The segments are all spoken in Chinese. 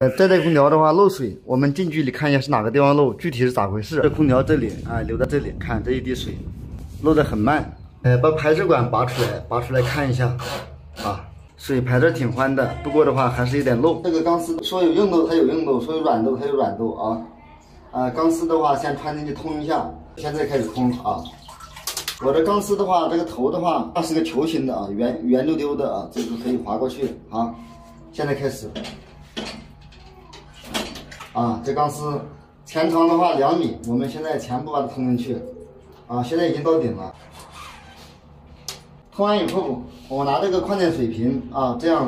这台空调的话漏水，我们近距离看一下是哪个地方漏，具体是咋回事。这空调这里啊，流到这里，看这一滴水，漏得很慢。把排水管拔出来看一下啊，水排得挺宽的，不过的话还是有点漏。这个钢丝说有硬度它有硬度，说有软度它有软度啊。钢丝的话先穿进去通一下，现在开始通啊。我的钢丝的话，这个头的话，它是个球形的啊，圆溜溜的啊，这个可以滑过去啊。现在开始。啊，这钢丝全长的话2米，我们现在全部把它通进去，啊，现在已经到顶了。通完以后，我拿这个矿泉水瓶啊，这样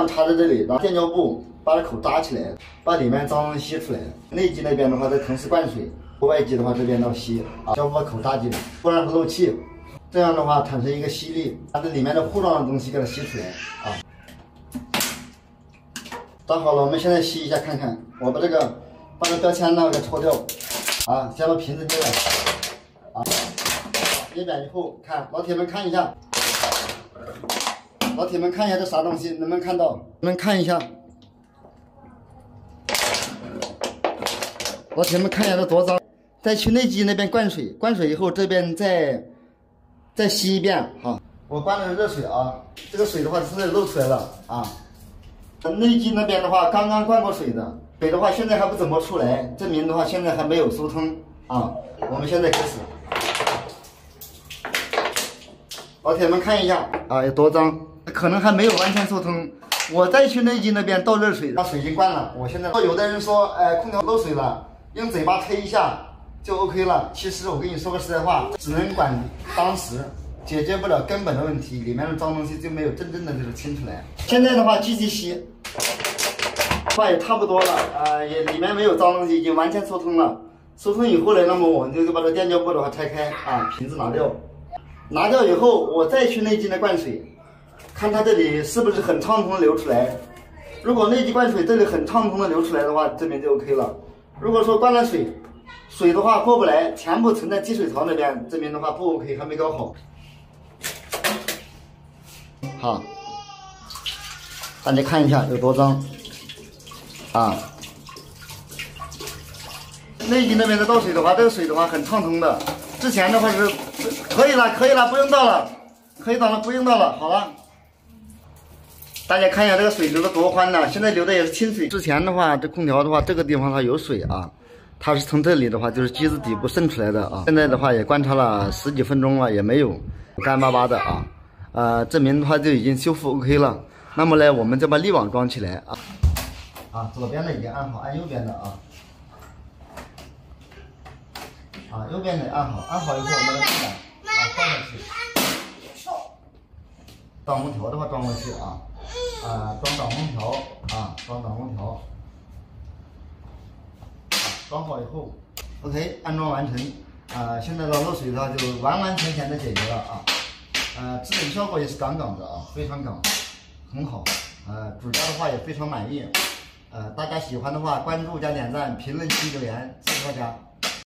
插在这里，拿电胶布把这口扎起来，把里面脏东西吸出来。内机那边的话，再同时灌水，外机的话这边要吸啊，胶布把口扎紧，不然会漏气。这样的话产生一个吸力，把这里面的糊状的东西给它吸出来啊。扎好了，我们现在吸一下看看。我把这标签呢给抽掉，啊，先把瓶子捏扁，啊，捏扁以后，看老铁们看一下，这啥东西，能不能看到？你们看一下，老铁们看一下这多脏。再去内机那边灌水，灌水以后这边再吸一遍，好，我关了热水啊，这个水的话现在漏出来了啊。内机那边的话，刚刚灌过水的，水的话现在还不怎么出来，证明的话现在还没有疏通啊。我们现在开始，老铁们看一下啊，有多脏，可能还没有完全疏通。我再去内机那边倒热水，把水已经灌了。我现在有的人说，空调漏水了，用嘴巴吹一下就 OK 了。其实我跟你说个实在话，只能管当时。解决不了根本的问题，里面的脏东西就没有真正的就是清出来。现在的话继续吸，话也差不多了，也里面没有脏东西，已经完全疏通了。疏通以后呢，那么我们就把这电胶布的话拆开啊，瓶子拿掉。拿掉以后，我再去内机那灌水，看它这里是不是很畅通的流出来。如果内机灌水这里很畅通的流出来的话，证明就 OK 了。如果说灌了水的话过不来，全部存在积水槽那边，证明的话不 OK， 还没搞好。好，大家看一下有多脏啊！内机那边的倒水的话，这个水的话很畅通的。之前的话是可以了，不用倒了，不用倒了，好了。大家看一下这个水流的多宽呢，现在流的也是清水。之前的话，这空调的话，这个地方它有水啊，它是从这里的话就是机子底部渗出来的啊。现在的话也观察了10几分钟了，也没有干巴巴的啊。证明的话就已经修复 OK 了。那么呢，我们再把滤网装起来啊。左边的已经按好，按右边的啊。右边的按好，按好以后我们来进来放下去。挡风条的话装过去装挡风条装挡风条。装好以后 ，OK， 安装完成。现在的漏水的话就完完全全的解决了啊。制冷效果也是杠杠的啊，非常杠，很好。主家的话也非常满意。大家喜欢的话，关注加点赞，评论区留言，谢谢大家。